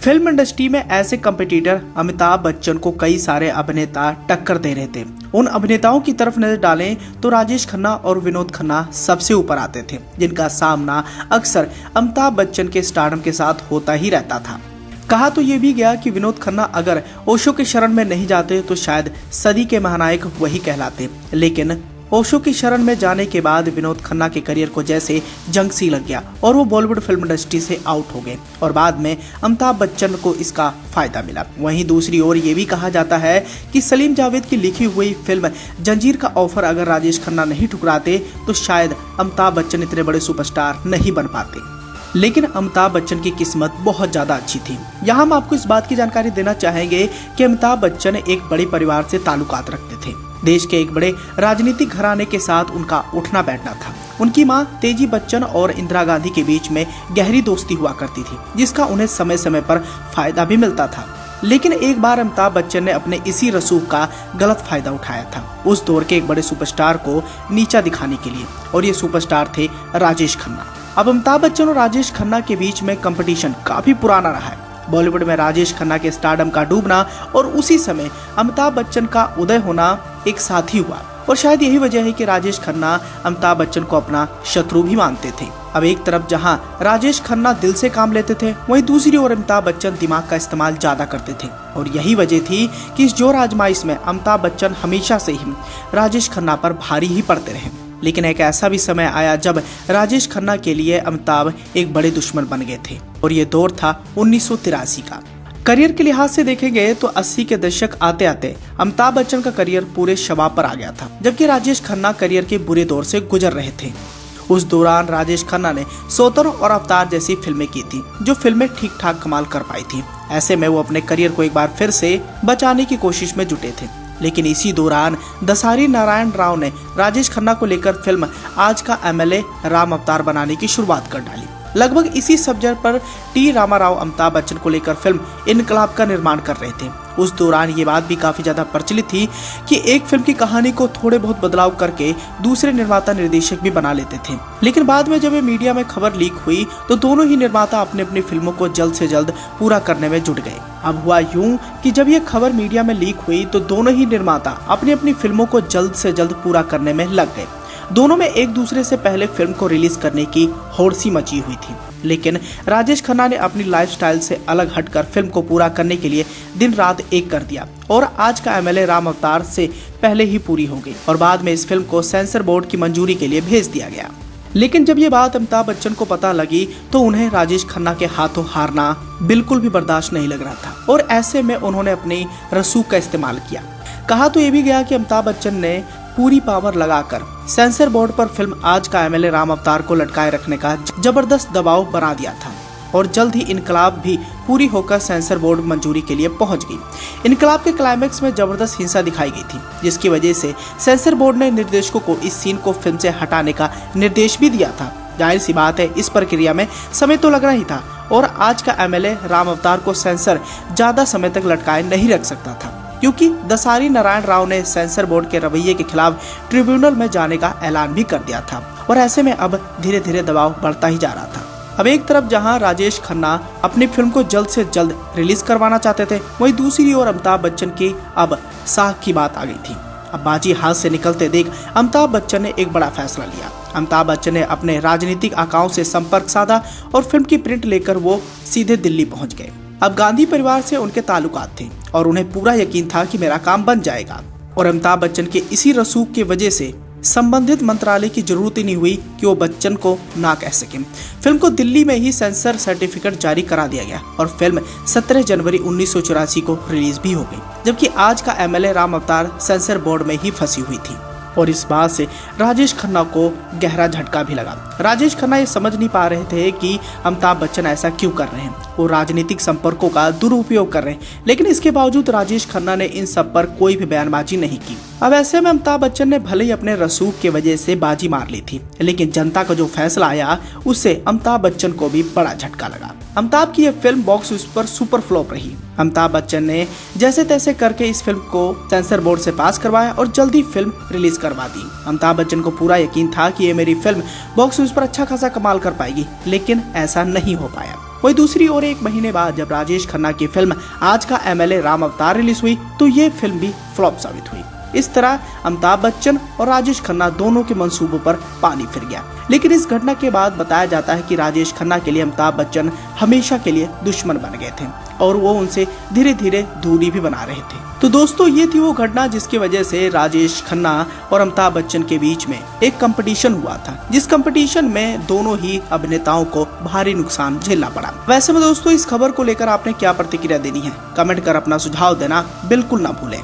Film industry में ऐसे competitor Amitabh Bachchan को कई सारे अभिनेता टक्कर दे रहे थे। उन अभिनेताओं की तरफ नजर डालें तो राजेश खन्ना और विनोद खन्ना सबसे ऊपर आते थे, जिनका सामना अक्सर अमिताभ बच्चन के स्टारडम के साथ होता ही रहता था। कहा तो ये भी गया कि विनोद खन्ना अगर ओशो के शरण में नहीं जाते तो शायद सदी के महानायक वही कहलाते, लेकिन ओशो की शरण में जाने के बाद विनोद खन्ना के करियर को जैसे जंग सी लग गया और वो बॉलीवुड फिल्म इंडस्ट्री से आउट हो गए और बाद में अमिताभ बच्चन को इसका फायदा मिला। वहीं दूसरी ओर ये भी कहा जाता है कि सलीम जावेद की लिखी हुई फिल्म जंजीर का ऑफर अगर राजेश खन्ना नहीं ठुकराते तो शायद अमिताभ बच्चन इतने बड़े सुपरस्टार नहीं बन पाते। लेकिन अमिताभ बच्चन की किस्मत बहुत ज्यादा अच्छी थी। यहाँ हम आपको इस बात की जानकारी देना चाहेंगे कि अमिताभ बच्चन एक बड़े परिवार से ताल्लुकात रखते थे। देश के एक बड़े राजनीतिक घराने के साथ उनका उठना बैठना था। उनकी मां तेजी बच्चन और इंदिरा गांधी के बीच में गहरी दोस्ती हुआ करती थी, जिसका उन्हें समय समय पर फायदा भी मिलता था। लेकिन एक बार अमिताभ बच्चन ने अपने इसी रसूख का गलत फायदा उठाया था, उस दौर के एक बड़े सुपरस्टार को नीचा दिखाने के लिए, और ये सुपरस्टार थे राजेश खन्ना। अब अमिताभ बच्चन और राजेश खन्ना के बीच में कंपटीशन काफी पुराना रहा है। बॉलीवुड में राजेश खन्ना के स्टारडम का डूबना और उसी समय अमिताभ बच्चन का उदय होना एक साथ ही हुआ, और शायद यही वजह है कि राजेश खन्ना अमिताभ बच्चन को अपना शत्रु भी मानते थे। अब एक तरफ जहां राजेश खन्ना दिल से काम लेते थे, वहीं दूसरी ओर अमिताभ बच्चन दिमाग का इस्तेमाल ज्यादा करते थे, और यही वजह थी कि इस जोर आजमाइश में अमिताभ बच्चन हमेशा से ही राजेश खन्ना पर भारी ही पड़ते रहे। लेकिन एक ऐसा भी समय आया जब राजेश खन्ना के लिए अमिताभ एक बड़े दुश्मन बन गए थे, और ये दौर था 1983 का। करियर के लिहाज से देखेंगे तो 80 के दशक आते आते अमिताभ बच्चन का करियर पूरे शबाब पर आ गया था, जबकि राजेश खन्ना करियर के बुरे दौर से गुजर रहे थे। उस दौरान राजेश खन्ना ने सोतर और अवतार जैसी फिल्में की थी, जो फिल्में ठीक ठाक कमाल कर पाई थी। ऐसे में वो अपने करियर को एक बार फिर से बचाने की कोशिश में जुटे थे। लेकिन इसी दौरान दसारी नारायण राव ने राजेश खन्ना को लेकर फिल्म आज का एमएलए राम अवतार बनाने की शुरुआत कर डाली। लगभग इसी सब्जेक्ट पर टी रामाराव अमिताभ बच्चन को लेकर फिल्म इनकलाब का निर्माण कर रहे थे। उस दौरान ये बात भी काफी ज्यादा प्रचलित थी कि एक फिल्म की कहानी को थोड़े बहुत बदलाव करके दूसरे निर्माता निर्देशक भी बना लेते थे। लेकिन बाद में जब ये मीडिया में खबर लीक हुई तो दोनों ही निर्माता अपनी अपनी फिल्मों को जल्द से जल्द पूरा करने में जुट गए। अब हुआ यूं कि जब ये खबर मीडिया में लीक हुई तो दोनों ही निर्माता अपनी अपनी फिल्मों को जल्द से जल्द पूरा करने में लग गए। दोनों में एक दूसरे से पहले फिल्म को रिलीज करने की होड़ सी मची हुई थी। लेकिन राजेश खन्ना ने अपनी लाइफस्टाइल से अलग हटकर फिल्म को पूरा करने के लिए दिन रात एक कर दिया, और आज का एमएलए राम अवतार से पहले ही पूरी हो गई, और बाद में इस फिल्म को सेंसर बोर्ड की मंजूरी के लिए भेज दिया गया। लेकिन जब ये बात अमिताभ बच्चन को पता लगी तो उन्हें राजेश खन्ना के हाथों हारना बिल्कुल भी बर्दाश्त नहीं लग रहा था, और ऐसे में उन्होंने अपनी रसूख का इस्तेमाल किया। कहा तो ये भी गया कि अमिताभ बच्चन ने पूरी पावर लगाकर सेंसर बोर्ड पर फिल्म आज का एमएलए राम अवतार को लटकाए रखने का जबरदस्त दबाव बना दिया था, और जल्द ही इनकलाब भी पूरी होकर सेंसर बोर्ड मंजूरी के लिए पहुंच गई। इनकलाब के क्लाइमेक्स में जबरदस्त हिंसा दिखाई गई थी, जिसकी वजह से सेंसर बोर्ड ने निर्देशकों को इस सीन को फिल्म से हटाने का निर्देश भी दिया था। जाहिर सी बात है, इस प्रक्रिया में समय तो लगना ही था, और आज का एमएलए राम अवतार को सेंसर ज्यादा समय तक लटकाए नहीं रख सकता था, क्योंकि दसारी नारायण राव ने सेंसर बोर्ड के रवैये के खिलाफ ट्रिब्यूनल में जाने का ऐलान भी कर दिया था, और ऐसे में अब धीरे धीरे दबाव बढ़ता ही जा रहा था। अब एक तरफ जहां राजेश खन्ना अपनी फिल्म को जल्द से जल्द रिलीज करवाना चाहते थे, वहीं दूसरी ओर अमिताभ बच्चन की अब साख की बात आ गई थी। अब बाजी हाथ से निकलते देख अमिताभ बच्चन ने एक बड़ा फैसला लिया। अमिताभ बच्चन ने अपने राजनीतिक आकाओं से संपर्क साधा और फिल्म की प्रिंट लेकर वो सीधे दिल्ली पहुंच गए। अब गांधी परिवार से उनके ताल्लुकात थे, और उन्हें पूरा यकीन था कि मेरा काम बन जाएगा, और अमिताभ बच्चन के इसी रसूख की वजह से संबंधित मंत्रालय की जरूरत ही नहीं हुई कि वो बच्चन को ना कह सके। फिल्म को दिल्ली में ही सेंसर सर्टिफिकेट जारी करा दिया गया, और फिल्म 17 जनवरी 1984 को रिलीज भी हो गई, जबकि आज का एमएलए राम अवतार सेंसर बोर्ड में ही फंसी हुई थी। और इस बात से राजेश खन्ना को गहरा झटका भी लगा। राजेश खन्ना ये समझ नहीं पा रहे थे कि अमिताभ बच्चन ऐसा क्यों कर रहे हैं। वो राजनीतिक संपर्कों का दुरुपयोग कर रहे हैं, लेकिन इसके बावजूद राजेश खन्ना ने इन सब पर कोई भी बयानबाजी नहीं की। अब ऐसे में अमिताभ बच्चन ने भले ही अपने रसूख की वजह से बाजी मार ली थी, लेकिन जनता का जो फैसला आया उससे अमिताभ बच्चन को भी बड़ा झटका लगा। अमिताभ की यह फिल्म बॉक्स ऑफिस पर सुपर फ्लॉप रही। अमिताभ बच्चन ने जैसे तैसे करके इस फिल्म को सेंसर बोर्ड से पास करवाया और जल्दी फिल्म रिलीज करवा दी। अमिताभ बच्चन को पूरा यकीन था कि ये मेरी फिल्म बॉक्स ऑफिस पर अच्छा खासा कमाल कर पाएगी, लेकिन ऐसा नहीं हो पाया। वही दूसरी ओर एक महीने बाद जब राजेश खन्ना की फिल्म आज का एमएलए राम अवतार रिलीज हुई तो ये फिल्म भी फ्लॉप साबित हुई। इस तरह अमिताभ बच्चन और राजेश खन्ना दोनों के मंसूबों पर पानी फिर गया। लेकिन इस घटना के बाद बताया जाता है कि राजेश खन्ना के लिए अमिताभ बच्चन हमेशा के लिए दुश्मन बन गए थे और वो उनसे धीरे धीरे दूरी भी बना रहे थे। तो दोस्तों ये थी वो घटना जिसकी वजह से राजेश खन्ना और अमिताभ बच्चन के बीच में एक कंपटीशन हुआ था, जिस कंपटीशन में दोनों ही अभिनेताओं को भारी नुकसान झेलना पड़ा। वैसे में दोस्तों इस खबर को लेकर आपने क्या प्रतिक्रिया देनी है, कमेंट कर अपना सुझाव देना बिल्कुल ना भूलें।